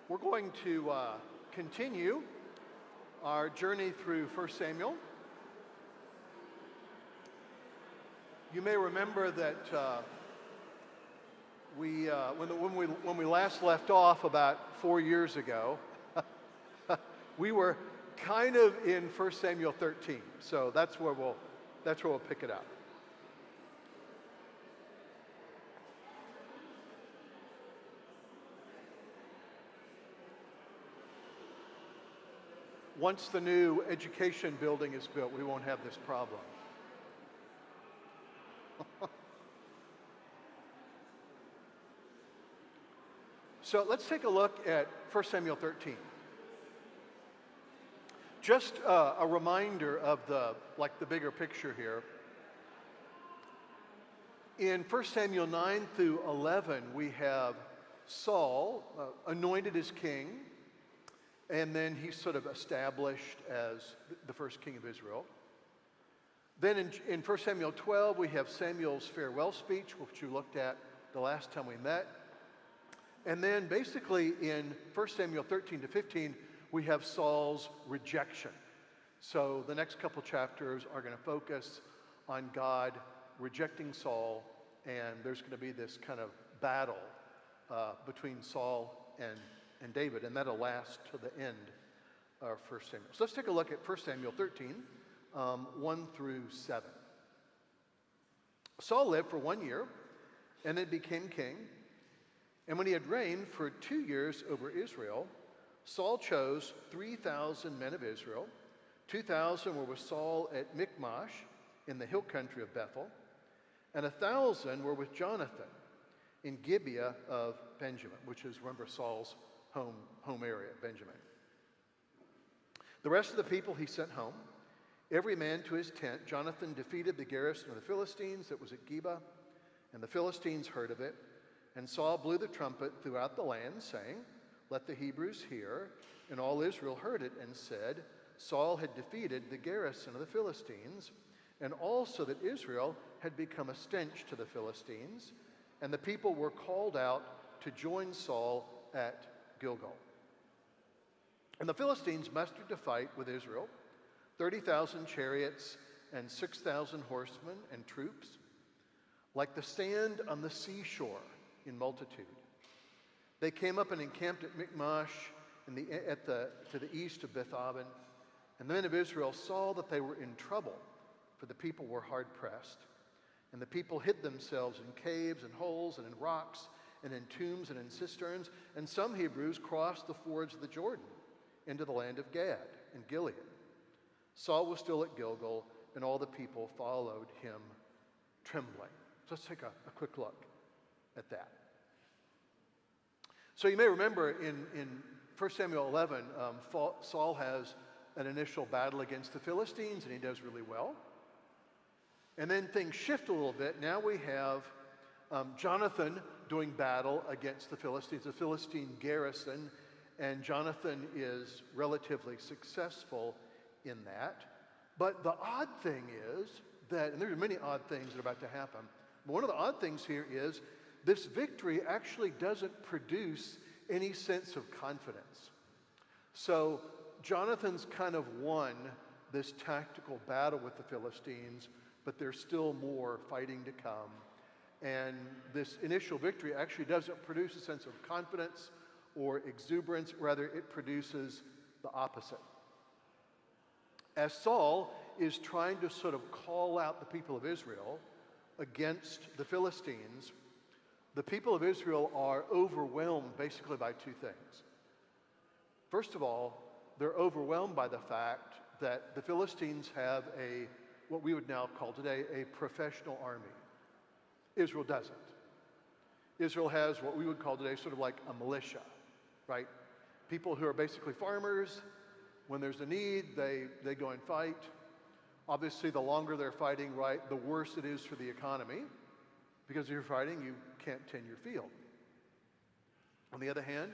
We're going to continue our journey through 1 Samuel. You may remember that when we last left off about 4 years ago, we were kind of in 1 Samuel 13. So that's where we'll pick it up. Once the new education building is built, we won't have this problem. So let's take a look at 1 Samuel 13. Just a reminder of the bigger picture here. In 1 Samuel 9 through 11, we have Saul anointed as king, and then he's sort of established as the first king of Israel. Then in 1 Samuel 12, we have Samuel's farewell speech, which you looked at the last time we met. And then basically in 1 Samuel 13 to 15, we have Saul's rejection. So the next couple chapters are going to focus on God rejecting Saul, and there's going to be this kind of battle between Saul and David, and that'll last to the end of 1 Samuel. So let's take a look at 1 Samuel 13, 1 through 7. Saul lived for 1 year, and then became king. And when he had reigned for 2 years over Israel, Saul chose 3,000 men of Israel. 2,000 were with Saul at Michmash in the hill country of Bethel, and 1,000 were with Jonathan in Gibeah of Benjamin, which is, remember, Saul's home area, Benjamin. The rest of the people he sent home, every man to his tent. Jonathan defeated the garrison of the Philistines that was at Gibeah, and the Philistines heard of it. And Saul blew the trumpet throughout the land, saying, "Let the Hebrews hear." And all Israel heard it and said, "Saul had defeated the garrison of the Philistines, and also that Israel had become a stench to the Philistines." And the people were called out to join Saul at Gilgal. And the Philistines mustered to fight with Israel 30,000 chariots and 6,000 horsemen and troops, like the sand on the seashore in multitude. They came up and encamped at Michmash to the east of Beth-aven. And the men of Israel saw that they were in trouble, for the people were hard pressed. And the people hid themselves in caves and holes and in rocks and in tombs and in cisterns. And some Hebrews crossed the fords of the Jordan into the land of Gad and Gilead. Saul was still at Gilgal, and all the people followed him trembling. So let's take a quick look at that. So you may remember in 1 Samuel 11, Saul has an initial battle against the Philistines, and he does really well. And then things shift a little bit. Now we have Jonathan doing battle against the Philistines, the Philistine garrison, and Jonathan is relatively successful in that. But the odd thing is that, and there are many odd things that are about to happen, but one of the odd things here is this victory actually doesn't produce any sense of confidence. So Jonathan's kind of won this tactical battle with the Philistines, but there's still more fighting to come. And this initial victory actually doesn't produce a sense of confidence or exuberance. Rather, it produces the opposite. As Saul is trying to sort of call out the people of Israel against the Philistines, the people of Israel are overwhelmed basically by two things. First of all, they're overwhelmed by the fact that the Philistines have what we would now call today a professional army. Israel doesn't. Israel has what we would call today sort of like a militia, right? People who are basically farmers. When there's a need, they go and fight. Obviously, the longer they're fighting, right, the worse it is for the economy, because if you're fighting, you can't tend your field. On the other hand,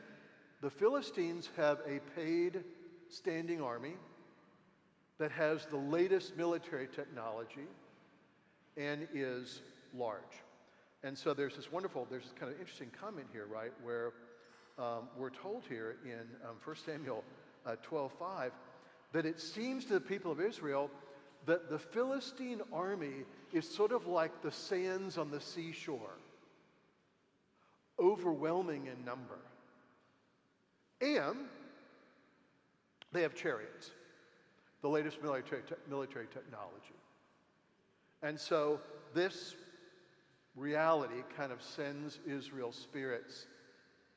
the Philistines have a paid standing army that has the latest military technology and is large. And so there's this kind of interesting comment here, right, where we're told here in 1 Samuel 12:5 that it seems to the people of Israel that the Philistine army is sort of like the sands on the seashore, overwhelming in number. And they have chariots, the latest military technology. And so this reality kind of sends Israel's spirits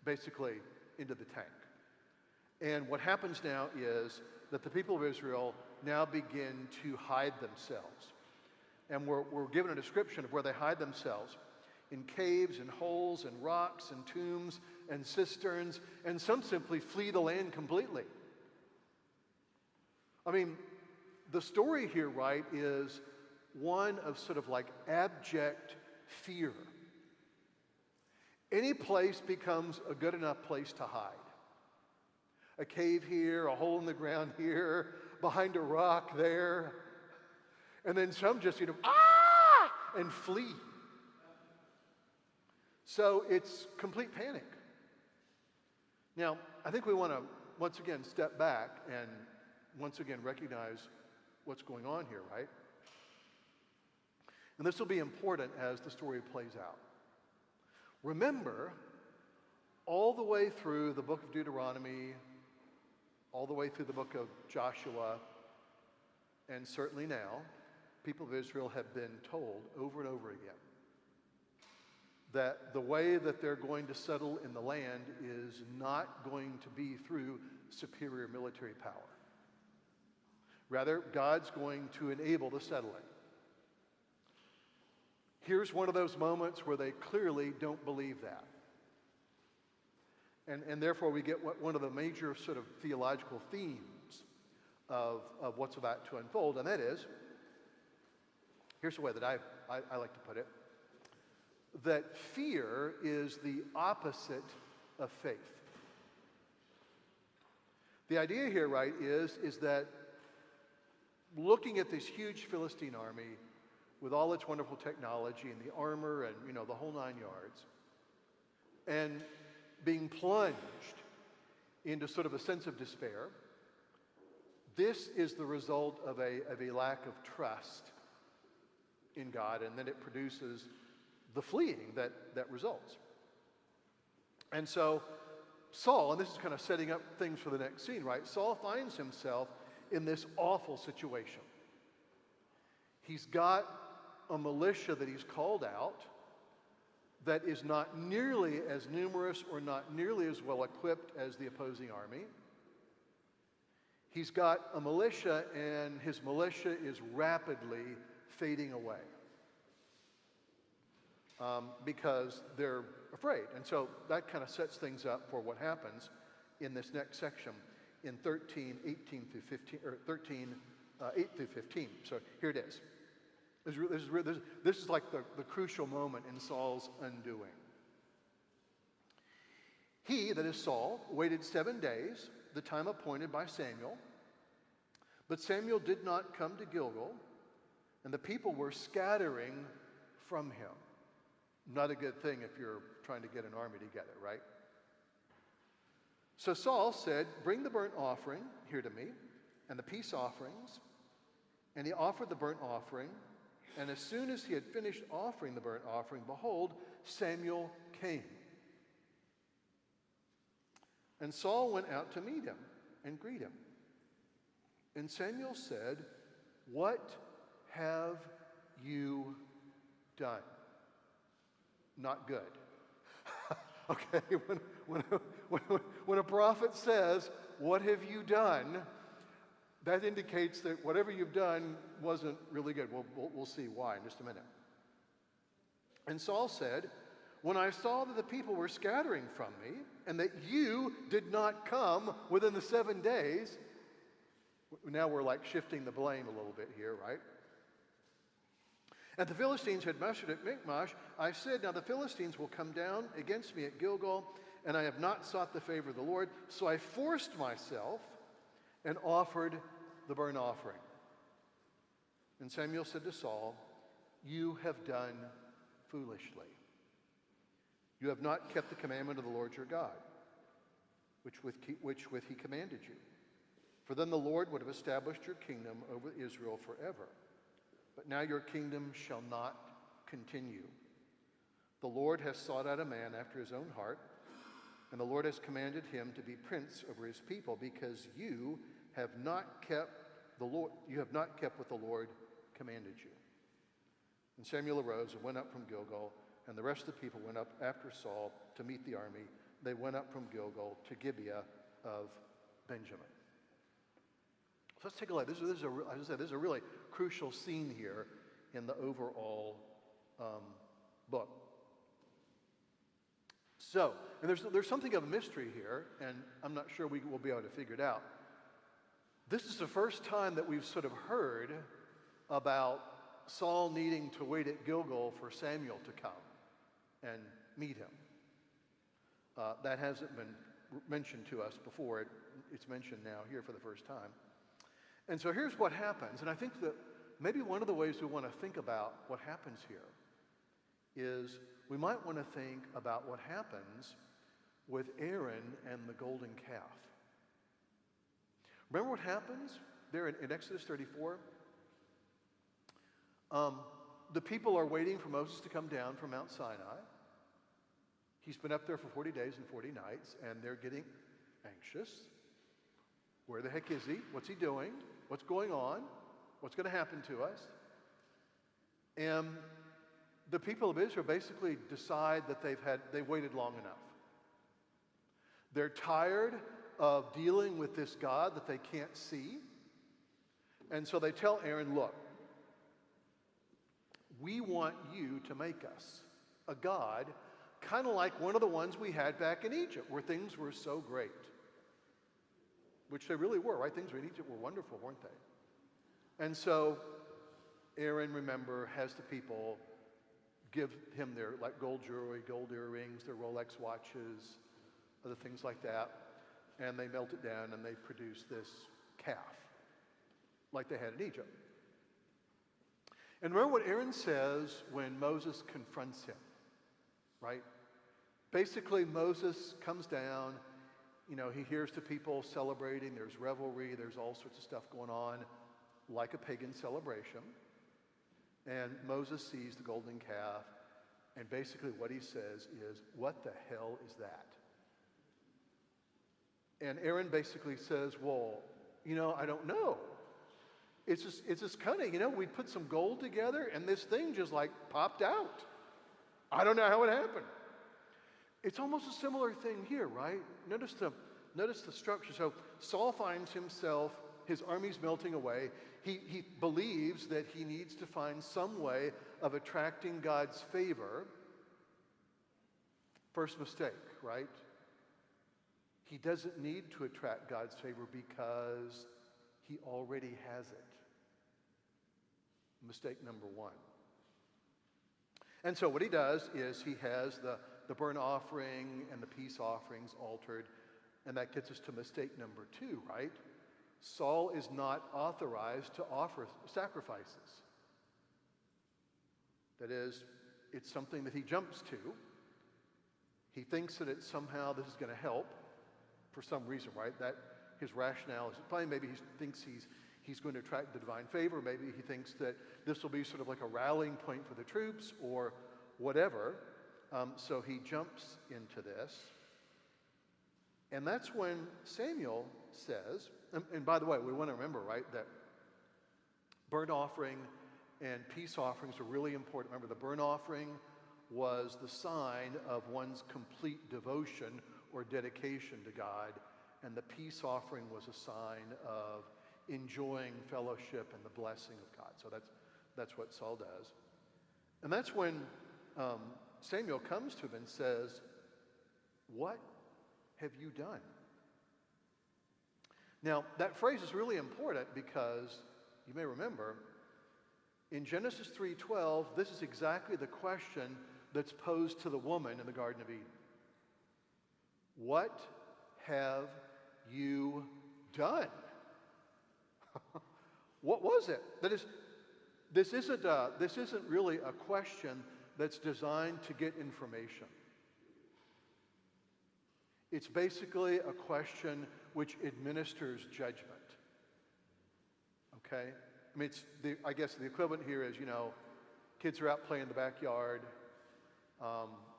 basically into the tank. And what happens now is that the people of Israel now begin to hide themselves. And we're given a description of where they hide themselves: in caves and holes and rocks and tombs and cisterns, and some simply flee the land completely. I mean, the story here, right, is one of sort of like abject fear. Any place becomes a good enough place to hide. A cave here, a hole in the ground here, behind a rock there. And then some just, and flee. So it's complete panic. Now, I think we want to once again step back and once again recognize what's going on here, right? And this will be important as the story plays out. Remember, all the way through the book of Deuteronomy, all the way through the book of Joshua, and certainly now, people of Israel have been told over and over again that the way that they're going to settle in the land is not going to be through superior military power. Rather, God's going to enable the settling. Here's one of those moments where they clearly don't believe that. And therefore we get one of the major sort of theological themes of what's about to unfold, and that is, here's the way that I like to put it, that fear is the opposite of faith. The idea here, right, is that looking at this huge Philistine army with all its wonderful technology and the armor and, the whole 9 yards, and being plunged into sort of a sense of despair, this is the result of a lack of trust in God, and then it produces the fleeing that results. And so Saul, and this is kind of setting up things for the next scene, right? Saul finds himself in this awful situation. He's got a militia that he's called out that is not nearly as numerous or not nearly as well equipped as the opposing army. He's got a militia, and his militia is rapidly fading away because they're afraid. And so that kind of sets things up for what happens in this next section in 13, 18 through 15, or 13, 8 through 15. So here it is. This is like the crucial moment in Saul's undoing. He, that is Saul, waited 7 days, the time appointed by Samuel. But Samuel did not come to Gilgal, and the people were scattering from him. Not a good thing if you're trying to get an army together, right? So Saul said, "Bring the burnt offering here to me, and the peace offerings." And he offered the burnt offering. And as soon as he had finished offering the burnt offering, behold, Samuel came. And Saul went out to meet him and greet him. And Samuel said, "What have you done?" Not good. Okay, when a prophet says, "What have you done?" that indicates that whatever you've done wasn't really good. We'll see why in just a minute. And Saul said, "When I saw that the people were scattering from me, and that you did not come within the 7 days," now we're like shifting the blame a little bit here, right? "And the Philistines had mustered at Michmash, I said, now the Philistines will come down against me at Gilgal, and I have not sought the favor of the Lord. So I forced myself and offered the burnt offering." And Samuel said to Saul, "You have done foolishly. You have not kept the commandment of the Lord your God. which with he commanded you. For then the Lord would have established your kingdom over Israel forever. But now your kingdom shall not continue. The Lord has sought out a man after his own heart, and the Lord has commanded him to be prince over his people, because you have not kept what the Lord commanded you. And Samuel arose and went up from Gilgal, and the rest of the people went up after Saul to meet the army. They went up from Gilgal to Gibeah of Benjamin. So let's take a look. This is a really crucial scene here in the overall book. So, and there's something of a mystery here, and I'm not sure we will be able to figure it out. This is the first time that we've sort of heard about Saul needing to wait at Gilgal for Samuel to come and meet him. That hasn't been mentioned to us before. It's mentioned now here for the first time. And so here's what happens, and I think that maybe one of the ways we want to think about what happens here is we might want to think about what happens with Aaron and the golden calf. Remember what happens there in Exodus 34? The people are waiting for Moses to come down from Mount Sinai. He's been up there for 40 days and 40 nights, and they're getting anxious. Where the heck is he? What's he doing? What's going on? What's going to happen to us? And the people of Israel basically decide that they've waited long enough. They're tired of dealing with this God that they can't see. And so they tell Aaron, look, we want you to make us a God kind of like one of the ones we had back in Egypt, where things were so great. Which they really were, right? Things in Egypt were wonderful, weren't they? And so Aaron, remember, has the people give him their gold jewelry, gold earrings, their Rolex watches, other things like that. And they melt it down and they produce this calf, like they had in Egypt. And remember what Aaron says when Moses confronts him, right? Basically, Moses comes down. He hears the people celebrating. There's revelry. There's all sorts of stuff going on, like a pagan celebration. And Moses sees the golden calf, and basically what he says is, what the hell is that? And Aaron basically says, well, I don't know. It's just kind of, we put some gold together, and this thing just popped out. I don't know how it happened. It's almost a similar thing here, right? Notice the structure. So Saul finds himself, his army's melting away. He believes that he needs to find some way of attracting God's favor. First mistake, right? He doesn't need to attract God's favor because he already has it. Mistake number one. And so what he does is he has the burnt offering and the peace offerings altered, and that gets us to mistake number two, right? Saul is not authorized to offer sacrifices. That is, it's something that he jumps to. He thinks that it's somehow this is going to help for some reason, right? That his rationale is probably maybe he thinks he's going to attract the divine favor. Maybe he thinks that this will be sort of like a rallying point for the troops or whatever. So he jumps into this. And that's when Samuel says, and by the way, we want to remember, right, that burnt offering and peace offerings are really important. Remember, the burnt offering was the sign of one's complete devotion or dedication to God, and the peace offering was a sign of enjoying fellowship and the blessing of God. So that's what Saul does. And that's when Samuel comes to him and says, what have you done? Now, that phrase is really important because you may remember in Genesis 3:12, this is exactly the question that's posed to the woman in the Garden of Eden. What have you done? What was it? That is, this isn't really a question that's designed to get information. It's basically a question which administers judgment. Okay? I mean, I guess the equivalent here is, kids are out playing in the backyard.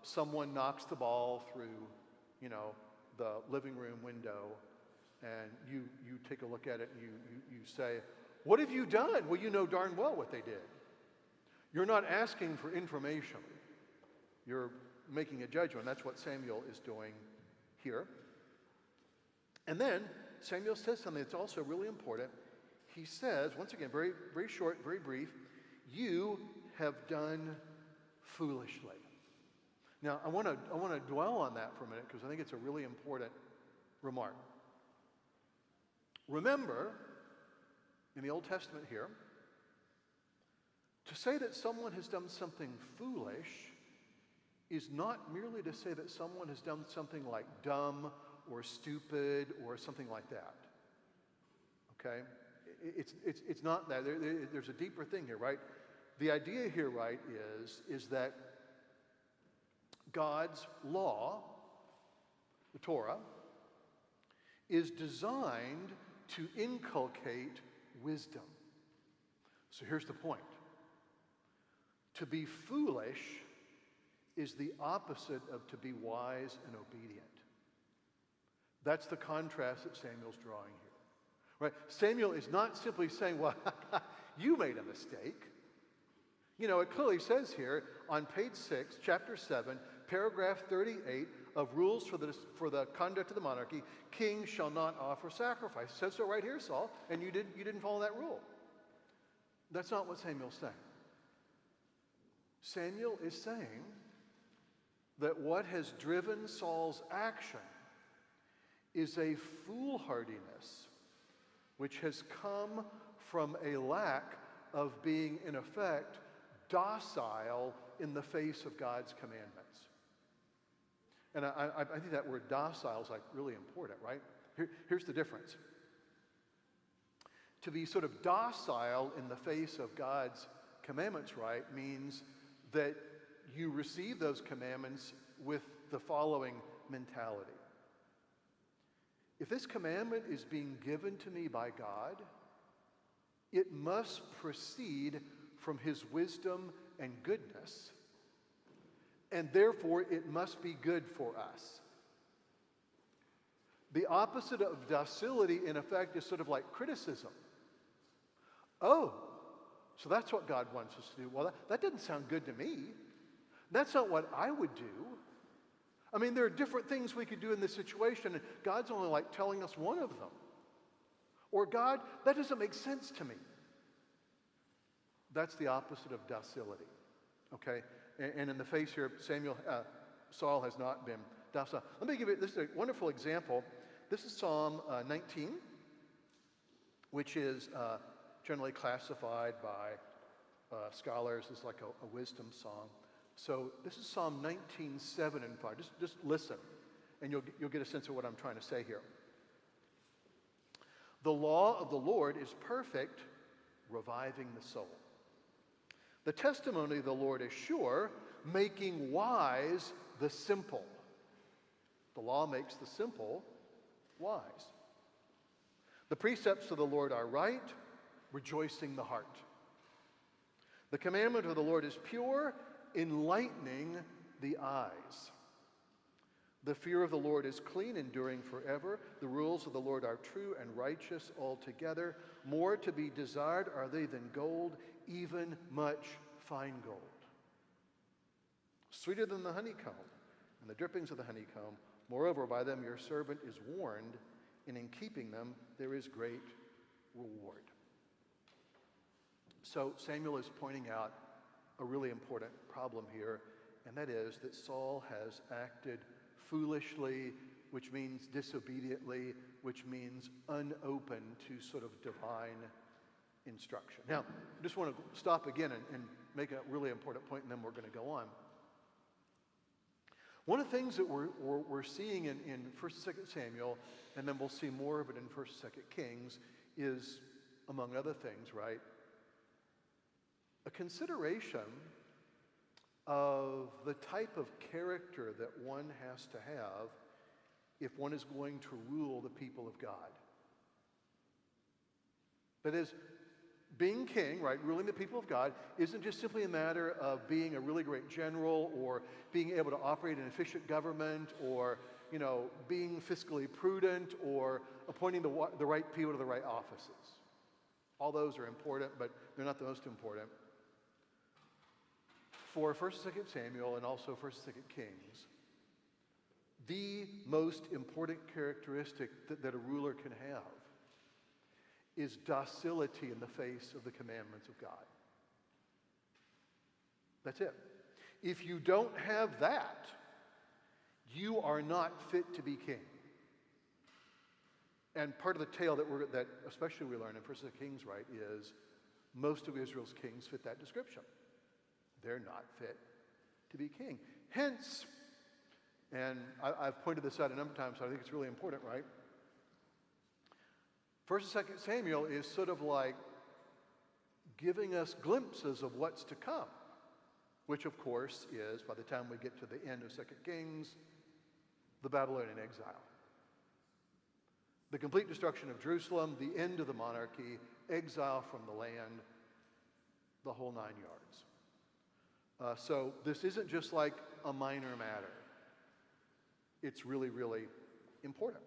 Someone knocks the ball through, the living room window, and you take a look at it and you say, "What have you done?" Well, you know darn well what they did. You're not asking for information. You're making a judgment. That's what Samuel is doing here. And then Samuel says something that's also really important. He says, once again, very, very short, very brief, "You have done foolishly." Now, I want to dwell on that for a minute because I think it's a really important remark. Remember, in the Old Testament here, to say that someone has done something foolish is not merely to say that someone has done something like dumb or stupid or something like that. Okay? It's not that. There's a deeper thing here, right? The idea here, right, is that God's law, the Torah, is designed to inculcate wisdom. So here's the point. To be foolish is the opposite of to be wise and obedient. That's the contrast that Samuel's drawing here. Right? Samuel is not simply saying, "Well, you made a mistake." It clearly says here on page 6, chapter 7, paragraph 38 of rules for the conduct of the monarchy, "Kings shall not offer sacrifice." It says so right here, Saul, and you didn't follow that rule. That's not what Samuel's saying. Samuel is saying that what has driven Saul's action is a foolhardiness which has come from a lack of being, in effect, docile in the face of God's commandments. And I think that word docile is really important, right? Here's the difference. To be sort of docile in the face of God's commandments, right, means that you receive those commandments with the following mentality. If this commandment is being given to me by God, it must proceed from his wisdom and goodness, and therefore it must be good for us. The opposite of docility, in effect, is sort of like criticism. Oh, so that's what God wants us to do. Well, that doesn't sound good to me. That's not what I would do. I mean, there are different things we could do in this situation, and God's only telling us one of them. Or, God, that doesn't make sense to me. That's the opposite of docility. Okay? And in the face here, Saul has not been docile. Let me give you, this is a wonderful example. This is Psalm 19, which is generally classified by scholars as like a wisdom song. So this is Psalm 19:7 and 5. Just listen, and you'll get a sense of what I'm trying to say here. "The law of the Lord is perfect, reviving the soul. The testimony of the Lord is sure, making wise the simple." The law makes the simple wise. "The precepts of the Lord are right, rejoicing the heart. The commandment of the Lord is pure, enlightening the eyes. The fear of the Lord is clean, enduring forever. The rules of the Lord are true and righteous altogether. More to be desired are they than gold, even much fine gold. Sweeter than the honeycomb and the drippings of the honeycomb. Moreover, by them your servant is warned, and in keeping them there is great reward." So Samuel is pointing out a really important problem here, and that is that Saul has acted foolishly, which means disobediently, which means unopen to sort of divine instruction. Now, I just want to stop again and make a really important point, and then we're going to go on. One of the things that we're seeing in 1st and 2nd Samuel, and then we'll see more of it in 1st and 2nd Kings, is, among other things, right, a consideration of the type of character that one has to have if one is going to rule the people of God. That is, being king, right, ruling the people of God, isn't just simply a matter of being a really great general or being able to operate an efficient government or, being fiscally prudent or appointing the right people to the right offices. All those are important, but they're not the most important. For 1st and 2nd Samuel and also 1st and 2nd Kings, the most important characteristic that a ruler can have is docility in the face of the commandments of God. That's it. If you don't have that, you are not fit to be king. And part of the tale that especially we learn in 1st and 2nd Kings, right, is most of Israel's kings fit that description. They're not fit to be king. Hence, and I've pointed this out a number of times, so I think it's really important, right? 1st and 2nd Samuel is sort of like giving us glimpses of what's to come, which of course is, by the time we get to the end of 2nd Kings, the Babylonian exile. The complete destruction of Jerusalem, the end of the monarchy, exile from the land, the whole 9 yards. So this isn't just like a minor matter. It's really, really important.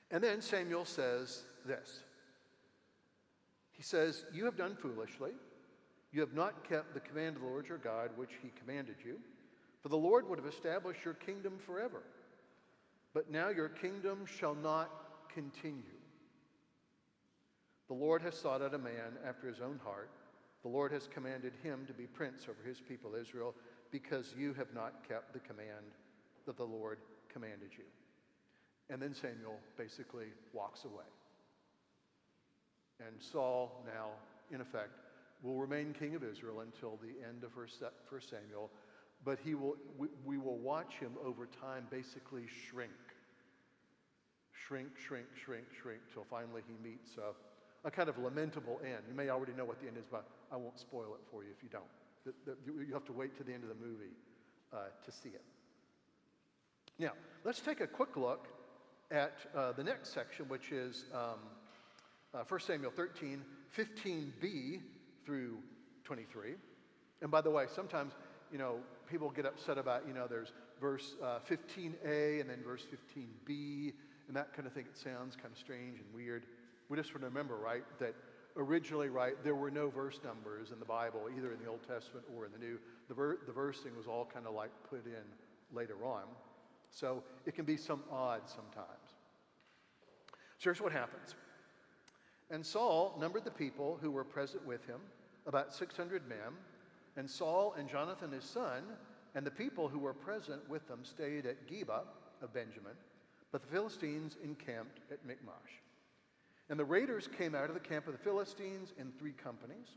And then Samuel says this. He says, "You have done foolishly. You have not kept the command of the Lord your God, which he commanded you. For the Lord would have established your kingdom forever. But now your kingdom shall not continue. The Lord has sought out a man after his own heart. The Lord has commanded him to be prince over his people Israel, because you have not kept the command that the Lord commanded you." And then Samuel basically walks away. And Saul now, in effect, will remain king of Israel until the end of 1 Samuel, but we will watch him over time basically shrink, till finally he meets a kind of lamentable end. You may already know what the end is, but I won't spoil it for you if you don't. You have to wait to the end of the movie to see it. Now, let's take a quick look at the next section, which is 1 Samuel 13, 15b through 23. And by the way, sometimes, people get upset about, there's verse 15a and then verse 15b and that kind of thing. It sounds kind of strange and weird. We just want to remember, right, that originally, right, there were no verse numbers in the Bible, either in the Old Testament or in the New. The versing was all kind of like put in later on. So it can be some odd sometimes. So here's what happens. And Saul numbered the people who were present with him, about 600 men. And Saul and Jonathan his son and the people who were present with them stayed at Geba of Benjamin, but the Philistines encamped at Michmash. And the raiders came out of the camp of the Philistines in 3 companies.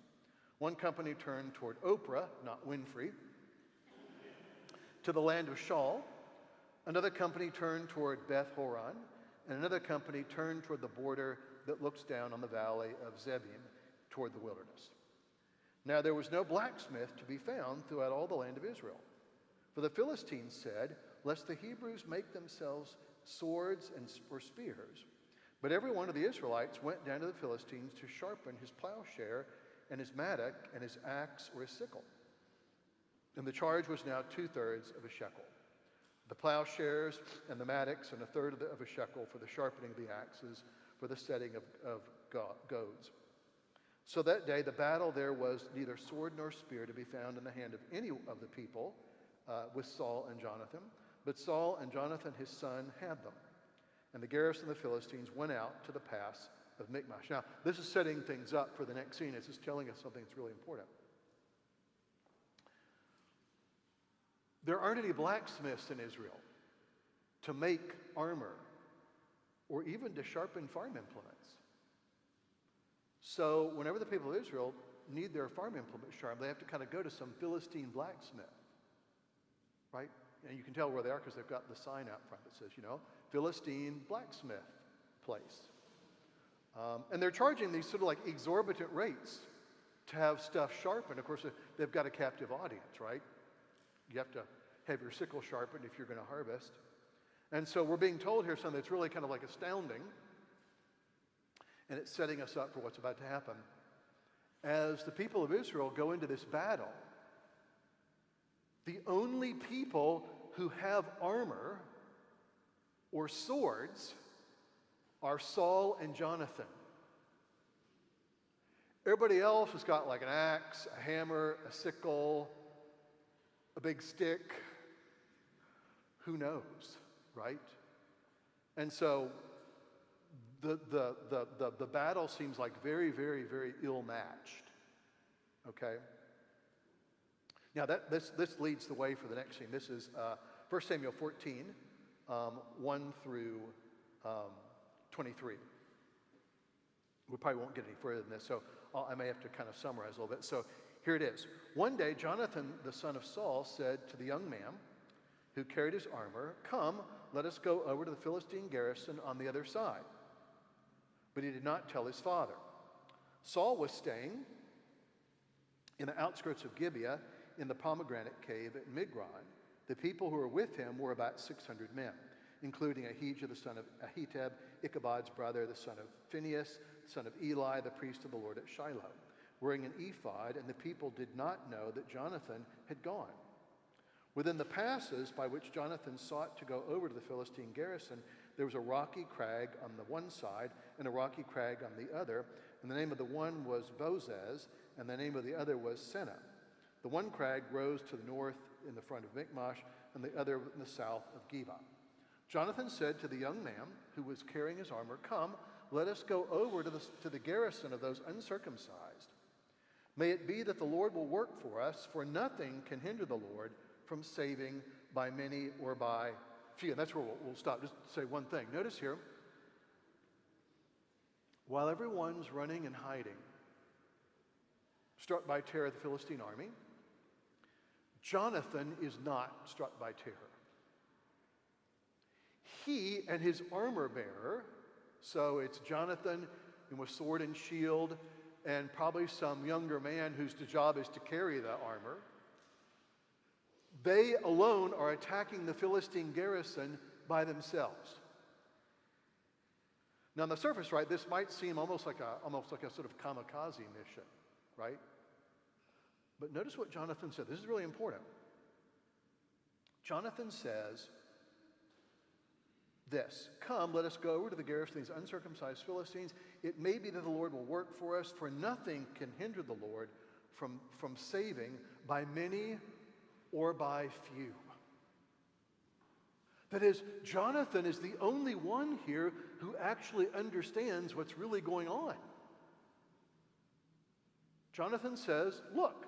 One company turned toward Oprah, not Winfrey, to the land of Shaul. Another company turned toward Beth Horon, and another company turned toward the border that looks down on the valley of Zebim toward the wilderness. Now there was no blacksmith to be found throughout all the land of Israel. For the Philistines said, "Lest the Hebrews make themselves swords or spears." But every one of the Israelites went down to the Philistines to sharpen his plowshare and his mattock and his axe or his sickle. And the charge was now 2/3 of a shekel. The plowshares and the mattocks, and 1/3 of a shekel for the sharpening of the axes, for the setting of goads. So that day the battle there was neither sword nor spear to be found in the hand of any of the people with Saul and Jonathan, but Saul and Jonathan his son had them. And the garrison of the Philistines went out to the pass of Michmash. Now, this is setting things up for the next scene. This is telling us something that's really important. There aren't any blacksmiths in Israel to make armor or even to sharpen farm implements. So whenever the people of Israel need their farm implements sharpened, they have to kind of go to some Philistine blacksmith, right? And you can tell where they are because they've got the sign out front that says, Philistine blacksmith place. And they're charging these sort of like exorbitant rates to have stuff sharpened. Of course, they've got a captive audience, right? You have to have your sickle sharpened if you're going to harvest. And so we're being told here something that's really kind of like astounding, and it's setting us up for what's about to happen. As the people of Israel go into this battle, the only people who have armor or swords are Saul and Jonathan. Everybody else has got like an axe, a hammer, a sickle, a big stick. Who knows, right? And so the battle seems like very, very, very ill-matched. Okay? Now this leads the way for the next scene. This is 1 Samuel 14, 1 through 23. We probably won't get any further than this, so I may have to kind of summarize a little bit. So here it is. One day, Jonathan, the son of Saul, said to the young man who carried his armor, "Come, let us go over to the Philistine garrison on the other side." But he did not tell his father. Saul was staying in the outskirts of Gibeah in the pomegranate cave at Migron. The people who were with him were about 600 men, including Ahijah the son of Ahitub, Ichabod's brother, the son of Phinehas, son of Eli, the priest of the Lord at Shiloh, wearing an ephod, and the people did not know that Jonathan had gone. Within the passes by which Jonathan sought to go over to the Philistine garrison, there was a rocky crag on the one side and a rocky crag on the other, and the name of the one was Bozez, and the name of the other was Seneh. The one crag rose to the north in the front of Michmash, and the other in the south of Geba. Jonathan said to the young man who was carrying his armor, "Come, let us go over to the garrison of those uncircumcised. May it be that the Lord will work for us, for nothing can hinder the Lord from saving by many or by few." And that's where we'll stop. Just say one thing. Notice here, while everyone's running and hiding, struck by terror of the Philistine army, Jonathan is not struck by terror. He and his armor bearer, so it's Jonathan with sword and shield, and probably some younger man whose job is to carry the armor, they alone are attacking the Philistine garrison by themselves. Now on the surface, right, this might seem almost like a sort of kamikaze mission, right? But notice what Jonathan said. This is really important. Jonathan says this, "Come, let us go over to the garrison of these uncircumcised Philistines. It may be that the Lord will work for us, for nothing can hinder the Lord from saving by many or by few." That is, Jonathan is the only one here who actually understands what's really going on. Jonathan says, look,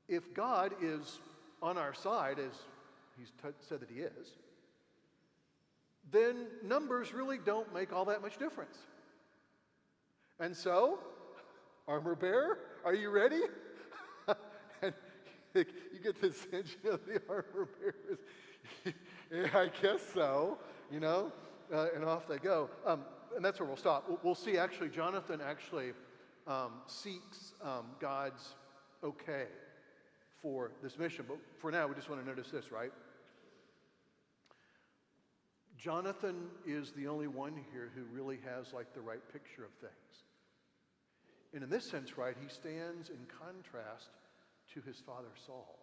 if God is on our side, as he's said that he is, then numbers really don't make all that much difference. And so, armor bearer, are you ready? And you get this sense, the armor bearers, yeah, I guess so, and off they go. And that's where we'll stop. We'll see actually, Jonathan actually seeks God's okay for this mission. But for now, we just want to notice this, right? Jonathan is the only one here who really has like the right picture of things. And in this sense, right, he stands in contrast to his father Saul.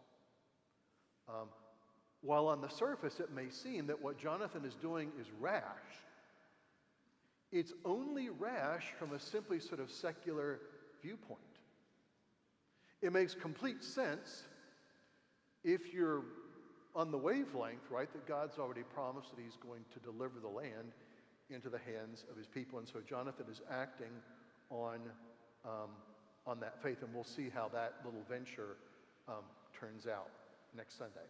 While on the surface it may seem that what Jonathan is doing is rash, it's only rash from a simply sort of secular viewpoint. It makes complete sense if you're on the wavelength, right, that God's already promised that he's going to deliver the land into the hands of his people. And so Jonathan is acting on that faith, and we'll see how that little venture turns out next Sunday.